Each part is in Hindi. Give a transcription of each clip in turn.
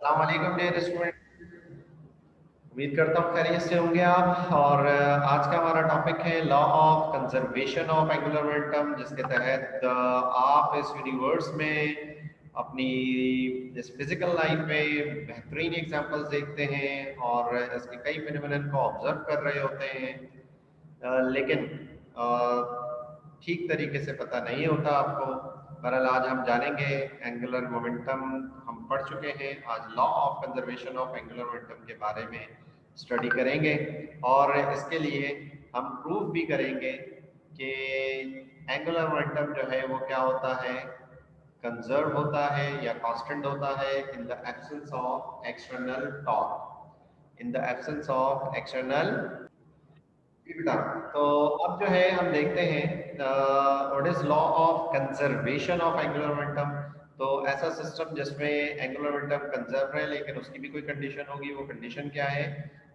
अस्सलाम वालेकुम डियर स्टूडेंट। उम्मीद करता हूँ खैरियत से होंगे आप। और आज का हमारा टॉपिक है law of conservation of angular momentum, जिसके तहत आप इस यूनिवर्स में अपनी इस फिजिकल लाइफ में बेहतरीन एग्जांपल्स देखते हैं और इसके कई फिनोमेनन को ऑब्जर्व कर रहे होते हैं। लेकिन ठीक तरीके से पता नहीं होता आपको। बहरहाल आज हम जानेंगे एंगुलर मोमेंटम। हम पढ़ चुके हैं, आज law of conservation of angular momentum के बारे में स्टडी करेंगे और इसके लिए हम प्रूव भी करेंगे कि एंगुलर मोमेंटम जो है वो क्या होता है, कंजर्व होता है या कांस्टेंट होता है in the absence of external torque. In the absence of external बेटा, तो अब जो है हम देखते हैं what is law of conservation of angular momentum. तो ऐसा सिस्टम जिसमें एंगुलर मोमेंटम कंजर्व है लेकिन उसकी भी कोई कंडीशन होगी। वो कंडीशन क्या है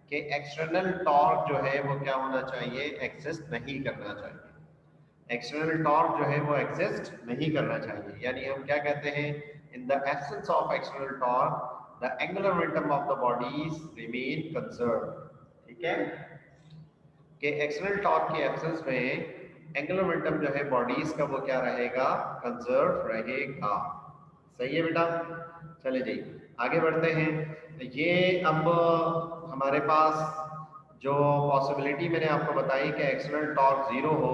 कि एक्सटर्नल टॉर्क जो है वो क्या होना चाहिए, एग्जिस्ट नहीं करना चाहिए। एक्सटर्नल टॉर्क जो है वो एग्जिस्ट नहीं करना चाहिए, यानी हम क्या कहते हैं, in the absence of external torque the angular momentum of the bodies remain conserve. ठीक है, कि एक्सटर्नल टॉर्क की एब्सेंस में एंगुलर मोमेंटम जो है बॉडीज का वो क्या रहेगा, कंजर्व रहेगा। सही है बेटा। चले जी आगे बढ़ते हैं। ये अब हमारे पास जो पॉसिबिलिटी मैंने आपको बताई कि एक्सटर्नल टॉर्क जीरो हो,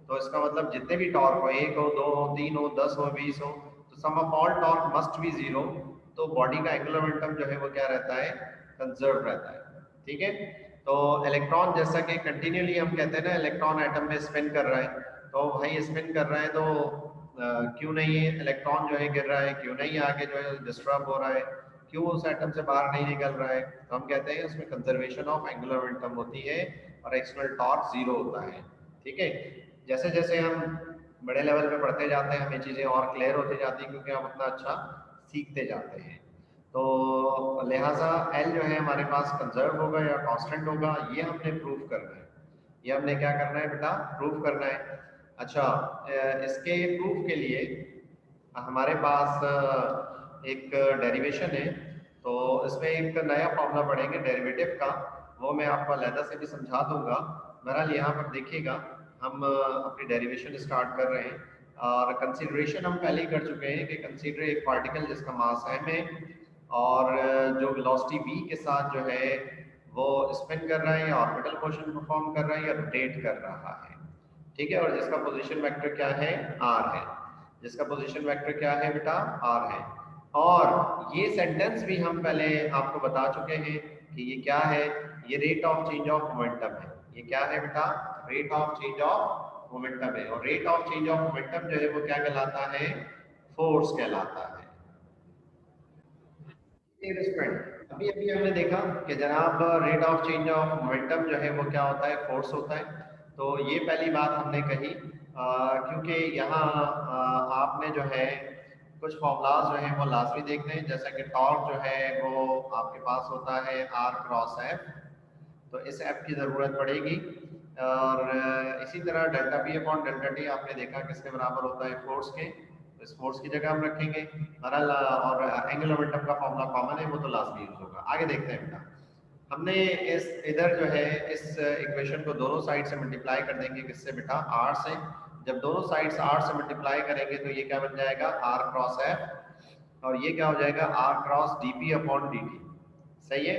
तो इसका मतलब जितने भी टॉर्क हो, एक हो, दो हो, तीन हो, 10 हो, 20 हो, तो sum of all torque must be zero. तो बॉडी का एंगुलर मोमेंटम जो है वो क्या रहता है, कंजर्व रहता है। ठीक है, तो इलेक्ट्रॉन जैसा कि कंटिन्यूली हम कहते हैं ना, इलेक्ट्रॉन एटम में स्पिन कर रहा है, तो भाई स्पिन कर रहा है तो क्यों नहीं है इलेक्ट्रॉन जो है गिर रहा है, क्यों नहीं आगे जो है डिस्टर्ब हो रहा है, क्यों उस एटम से बाहर नहीं निकल रहा है। तो हम कहते हैं उसमें कंजर्वेशन ऑफ एंगुलर मोमेंटम होती है और एक्सटर्नल टॉर्क जीरो होता है। ठीक है, जैसे जैसे हम बड़े लेवल पे पढ़ते जाते हैं हमें चीज़ें और क्लियर होती जाती हैं, क्योंकि हम उतना अच्छा सीखते जाते हैं। तो लिहाजा एल जो है हमारे पास कंजर्व होगा या कांस्टेंट होगा, ये हमने प्रूफ करना है। ये हमने क्या करना है बेटा, प्रूफ करना है। अच्छा, इसके प्रूफ के लिए हमारे पास एक डेरिवेशन है, तो इसमें एक नया फॉर्मूला पढ़ेंगे डेरिवेटिव का, वो मैं आपको अलहदा से भी समझा दूंगा। बहरहाल यहाँ पर देखिएगा, हम अपनी डेरिवेशन स्टार्ट कर रहे हैं और कंसीडरेशन हम पहले ही कर चुके हैं कि कंसीडर एक पार्टिकल जिसका मास m है और जो वेलोसिटी v के साथ जो है वो स्पिन कर रहा है या ऑर्बिटल मोशन परफॉर्म कर रहा है या रोटेट कर रहा है। ठीक है, और जिसका पोजीशन वेक्टर क्या है, r है। जिसका पोजीशन वेक्टर क्या है बेटा, r है। और ये सेंटेंस भी हम पहले आपको बता चुके हैं कि ये क्या है, ये rate of change of momentum है। ये क्या है बेटा, rate of change of momentum है। और rate of change of momentum जो है वो क्या कहलाता है, फोर्स कहलाता है। स्टूडेंट, अभी अभी हमने देखा कि जनाब rate of change of momentum जो है वो क्या होता है, फोर्स होता है। तो ये पहली बात हमने कही, क्योंकि यहाँ आपने जो है कुछ फॉर्मूलाज जो है वो लाजमी देखने हैं, जैसा कि टॉर्क जो है वो आपके पास होता है r क्रॉस f, तो इस ऐप की ज़रूरत पड़ेगी। और इसी तरह delta P upon delta T आपने देखा किसके बराबर होता है, फोर्स के। तो इस फोर्स की जगह हम रखेंगे बहरहाल, और एंगुलर मोमेंटम का फॉर्मूला कॉमन है, वो तो लाजमी यूज होगा। आगे देखते हैं बेटा, हमने इस इधर जो है इस इक्वेशन को दोनों साइड से मल्टीप्लाई कर देंगे, किससे बेटा, r से। जब दोनों साइड r से मल्टीप्लाई करेंगे तो ये क्या बन जाएगा, r क्रॉस f, और ये क्या हो जाएगा, r cross dp upon dt। सही है,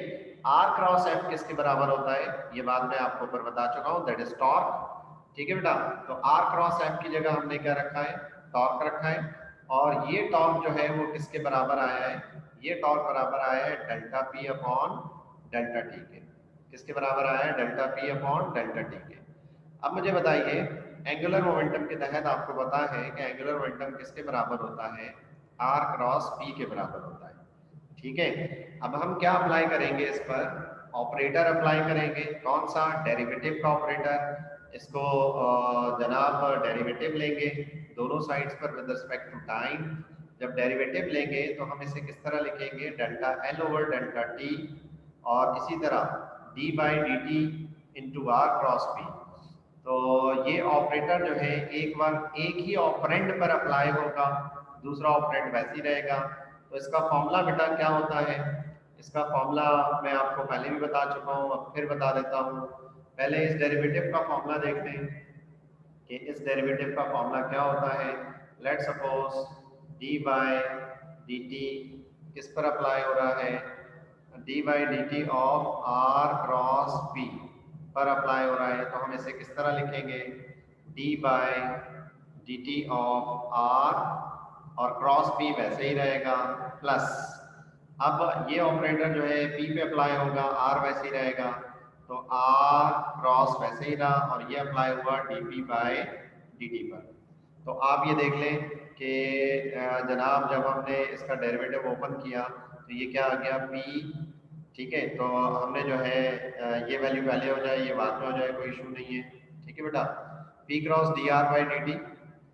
r क्रॉस f किसके बराबर होता है, ये बात मैं आपको ऊपर बता चुका हूँ, दैट इज टॉर्क। ठीक है बेटा, तो r क्रॉस f की जगह हमने क्या रखा है, टॉर्क रखा है। और ये टॉर्क जो है वो किसके बराबर आया है, ये टॉर्क बराबर आया है delta p upon delta T के। किसके बराबर आया है, delta p upon delta T के। अब मुझे बताइए, एंगुलर मोमेंटम के तहत आपको पता है कि एंगुलर मोमेंटम किसके बराबर होता है, r क्रॉस p के बराबर होता है। ठीक है, अब हम क्या अप्लाई करेंगे इस पर, ऑपरेटर अप्लाई करेंगे। कौन सा, डेरिवेटिव का ऑपरेटर। इसको जनाब डेरिवेटिव लेंगे दोनों साइड्स पर विद रिस्पेक्ट टू टाइम। जब डेरिवेटिव लेंगे तो हम इसे किस तरह लिखेंगे, delta L over delta T, और इसी तरह D by D T into R cross P. तो ये ऑपरेटर जो है एक बार एक ही ऑपरेंड पर अप्लाई होगा, दूसरा ऑपरेंड वैसे ही रहेगा। तो इसका फॉर्मूला बेटा क्या होता है? इसका फॉर्मूला मैं आपको पहले भी बता चुका हूँ, अब फिर बता देता हूँ। पहले इस डेरिवेटिव का फॉर्मूला देख लें कि इस डेरिवेटिव का फॉर्मूला क्या होता है। Let suppose D by D T किस पर अप्लाई हो रहा है? D by D T of R cross P पर अप्लाई हो रहा है। तो हम इसे किस तरह लिखेंगे? D by D T of R और क्रॉस पी वैसे ही रहेगा प्लस, अब ये ऑपरेटर जो है पी पे अप्लाई होगा, आर वैसे ही रहेगा, तो आर क्रॉस वैसे ही रहा और ये अप्लाई हुआ D P by D T पर। तो आप ये देख लें कि जनाब जब हमने इसका डेरिवेटिव ओपन किया तो ये क्या आ गया P, ठीक है। तो हमने जो है ये वैल्यू पहले हो जाए, ये बाद में हो जाए, कोई इशू नहीं है, ठीक है बेटा। P cross D R by D T,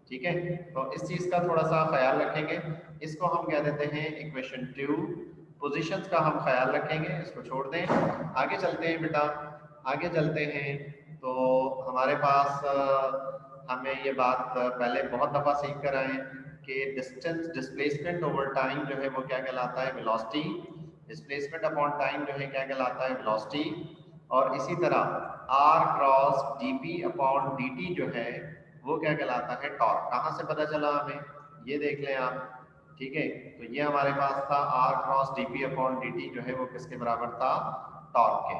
ठीक है। तो इस चीज़ का थोड़ा सा ख्याल रखेंगे। इसको हम कह देते हैं इक्वेशन 2। पोजीशंस का हम ख्याल रखेंगे, इसको छोड़ दें, आगे चलते हैं बेटा। आगे चलते हैं तो हमारे पास हमें ये बात पहले बहुत दफ़ा सीख कर आए कि डिस्टेंस डिस्प्लेसमेंट ओवर टाइम जो है वो क्या कहलाता है? वेलोसिटी। डिस्प्लेसमेंट अपॉन टाइम जो है क्या कहलाता है? वेलोसिटी। और इसी तरह r cross dp upon dt जो है वो क्या कहलाता है? टॉर्क। कहाँ से पता चला हमें? ये देख लें आप, ठीक है। तो ये हमारे पास था r cross dp upon dt जो है वो किसके बराबर था? टॉर्क के,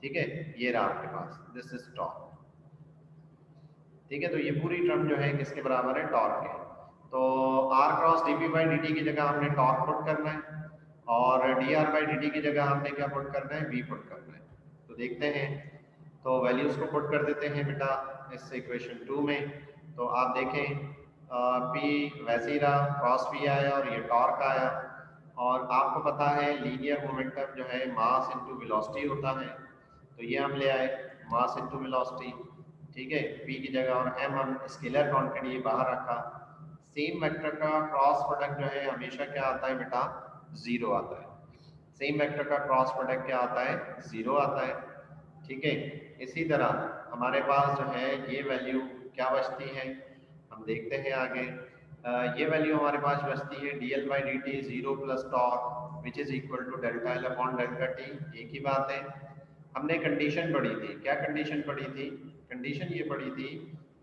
ठीक है। ये रहा आपके पास, दिस इज टॉर्क, ठीक है। तो ये पूरी टर्म जो है किसके बराबर है? टॉर्क के। तो r cross dp by dt की जगह हमने टॉर्क पुट करना है और dr बाई dt की जगह हमने क्या पुट करना है? v पुट करना है। तो देखते हैं, तो वैल्यूज को पुट कर देते हैं बेटा इस इक्वेशन 2 में। तो आप देखें p वैसे ही रहा, क्रॉस v आया और ये टॉर्क आया। और आपको पता है लीनियर मोमेंटम जो है मास इनटू वेलोसिटी होता है, तो ये हम ले आए मास इनटू वेलोसिटी, ठीक है, p की जगह, और m हम स्केलर क्वांटिटी ये बाहर रखा। सेम वेक्टर का क्रॉस प्रोडक्ट जो है हमेशा क्या आता है बेटा? जीरो आता है। सेम वेक्टर का क्रॉस प्रोडक्ट क्या आता है? जीरो आता है, ठीक है। इसी तरह हमारे पास जो है ये वैल्यू क्या बचती है, हम देखते हैं आगे। ये वैल्यू हमारे पास बचती है D L by D T zero plus torque which is equal to delta L upon delta T. एक ही बात है। हमने कंडीशन पढ़ी थी, क्या कंडीशन पढ़ी थी? कंडीशन ये पढ़ी थी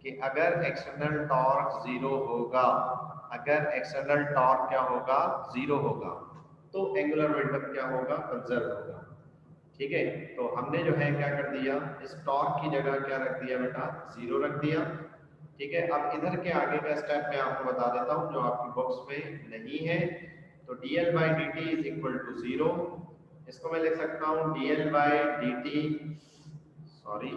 कि अगर एक्सटर्नल टॉर्क जीरो होगा, अगर एक्सटर्नल टॉर्क क्या होगा? जीरो होगा, तो एंगुलर मोमेंटम क्या होगा? कंजर्व होगा, ठीक है। तो हमने जो है क्या कर दिया? इस टॉर्क की जगह क्या रख दिया बेटा? जीरो रख दिया, ठीक है। अब इधर के आगे का स्टेप मैं आपको बता देता हूँ जो आपकी बुक्स में नहीं है। तो D L by D T is equal to zero, इसको मैं लिख सकता हूँ D L by D T, sorry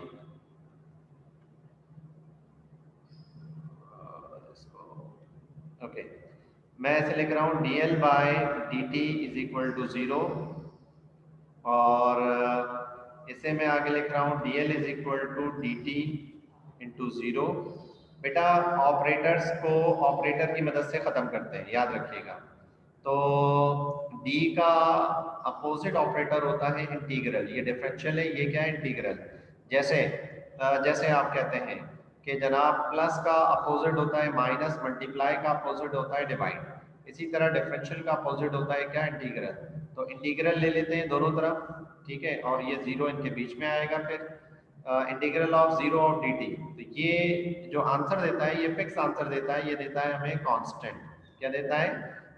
okay, मैं ऐसे लिख रहा हूँ D L by D T is equal to zero, और इसे मैं आगे लिख रहा हूँ D L is equal to D T into zero. बेटा ऑपरेटर्स को ऑपरेटर की मदद से ख़त्म करते हैं, याद रखिएगा। तो d का अपोजिट ऑपरेटर होता है इंटीग्रल, ये डिफरेंशियल है, ये क्या है? इंटीग्रल। जैसे जैसे आप कहते हैं कि जनाब प्लस का अपोजिट होता है माइनस, मल्टीप्लाई का अपोजिट होता है डिवाइड, इसी तरह डिफरेंशियल का अपोजिट होता है क्या? इंटीग्रल। तो इंटीग्रल ले लेते हैं दोनों तरफ, ठीक है, और ये जीरो इनके बीच में आएगा। फिर integral of zero of D T, तो ये जो आंसर देता है ये फिक्स आंसर देता है, ये देता है हमें कांस्टेंट। क्या देता है?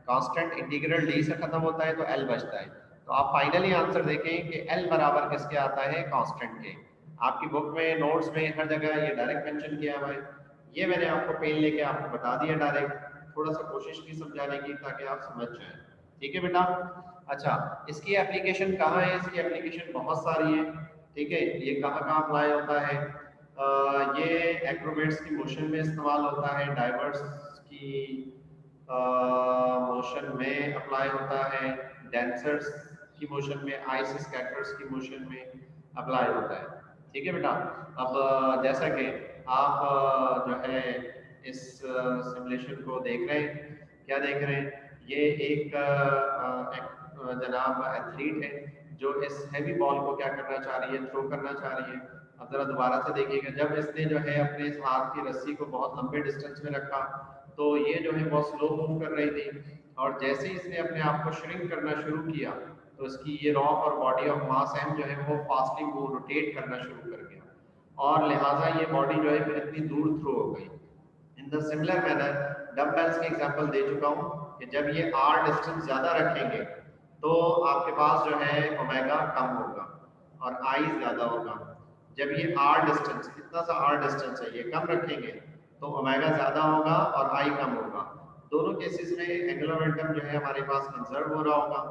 कांस्टेंट। इंटीग्रल डी से खत्म होता है तो एल बचता है। तो आप फाइनली आंसर देखें कि एल बराबर किसके आता है? कांस्टेंट के। आपकी बुक में, नोट्स में, हर जगह ये डायरेक्ट मेंशन किया हुआ है। ये मैंने आपको पेन लेके आपको बता दिया डायरेक्ट, थोड़ा सा कोशिश की समझाने की ताकि आप समझ जाएं, ठीक है बेटा। अच्छा, इसकी एप्लीकेशन कहाँ है? इसकी एप्लीकेशन बहुत सारी है, ठीक है। ये कहाँ कहाँ अप्लाई होता है? ये एक्रोबेट्स की मोशन में इस्तेमाल होता है, डाइवर्स की मोशन में अप्लाई होता है, डेंसर्स की मोशन में, आइस स्कैटर्स की मोशन में अप्लाई होता है, ठीक है बेटा। अब जैसा कि आप जो है इस सिमुलेशन को देख रहे हैं, क्या देख रहे हैं? ये एक जनाब एथलीट है जो इस हैवी बॉल को क्या करना चाह रही है? थ्रो करना चाह रही है। अब जरा दोबारा से देखिएगा, जब इसने जो है अपने इस हाथ की रस्सी को बहुत लंबे डिस्टेंस में रखा तो ये जो है बहुत स्लो मूव कर रही थी, और जैसे ही इसने अपने आप को श्रिंक करना शुरू किया तो इसकी ये रॉक और बॉडी ऑफ मास m जो है वो फास्टली वो रोटेट करना शुरू कर गया और लिहाजा ये बॉडी जो है फिर इतनी दूर थ्रो हो गई। In the similar manner dumbbells के एग्जांपल दे चुका हूँ कि जब ये r डिस्टेंस ज़्यादा रखेंगे तो आपके पास जो है ओमेगा कम होगा और I ज़्यादा होगा। जब ये r डिस्टेंस इतना सा r डिस्टेंस है ये कम रखेंगे तो ओमेगा ज़्यादा होगा और I कम होगा। दोनों केसेस में एंगुलर मोमेंटम जो है हमारे पास कंजर्व हो रहा होगा।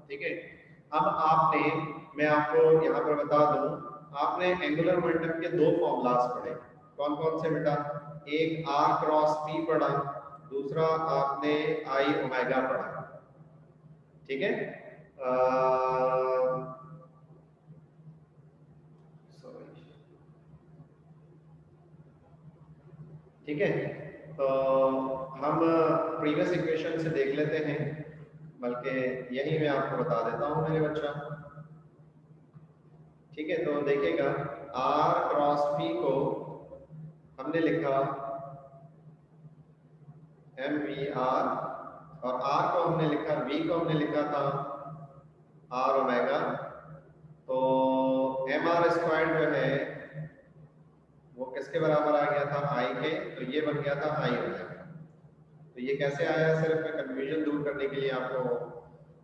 ठीक है, अब आपने, मैं आपको यहाँ पर बता दूं, आपने एंगुलर मोमेंटम के दो फॉर्मूलास पढ़े। कौन कौन से बेटा? एक r क्रॉस p पढ़ा, दूसरा आपने I ओमेगा पढ़ा। ठीक है, ठीक है, तो हम प्रीवियस इक्वेशन से देख लेते हैं, बल्कि यही मैं आपको बता देता हूं मेरे बच्चा। ठीक है, तो देखिएगा r क्रॉस p को हमने लिखा mvr और r को हमने लिखा, v को हमने लिखा था r ओमेगा। तो mr स्क्वायर जो है वो किसके बराबर आ गया था? I के, तो ये बन गया था I ओमेगा। तो ये कैसे आया? सिर्फ मैं कंफ्यूजन दूर करने के लिए आपको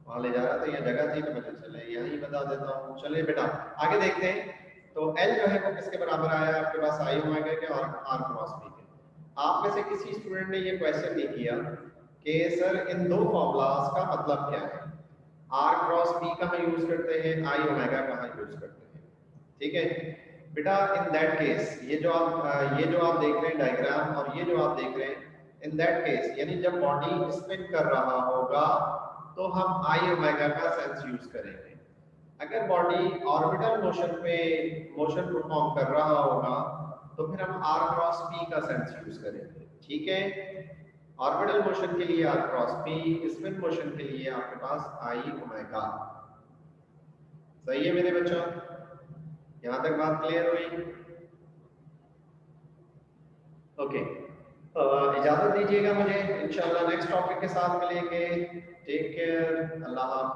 वहां ले जा रहा था, यह जगह थी तो मैंने चले यही बता देता हूँ। चलिए बेटा आगे देखते हैं। तो L जो है वो किसके बराबर आया आपके पास? I ओमेगा के और R क्रॉस P के। आप में से किसी स्टूडेंट ने ये क्वेश्चन नहीं किया कि सर इन दो फॉर्मूलास का मतलब क्या है, R क्रॉस P कहाँ यूज करते हैं, I ओमेगा कहाँ यूज करते हैं। ठीक है बेटा, इन दैट केस ये जो आप देख रहे हैं डायग्राम और ये जो आप देख रहे हैं, इन दैट केस यानी जब बॉडी स्पिन कर रहा होगा तो हम I ओमेगा का सेंस यूज करेंगे। अगर बॉडी ऑर्बिटल मोशन परफॉर्म कर रहा होगा तो फिर हम R क्रॉस P का सेंस यूज करेंगे। ठीक है, ऑर्बिटल मोशन के लिए R cross P, spin motion के लिए आपके पास I ओमेगा। सही है मेरे बच्चों, यहां तक बात क्लियर हुई? ओके, इजाजत दीजिएगा मुझे, इंशाल्लाह नेक्स्ट टॉपिक के साथ मिलेंगे। टेक केयर, अल्लाह हाफ़िज़।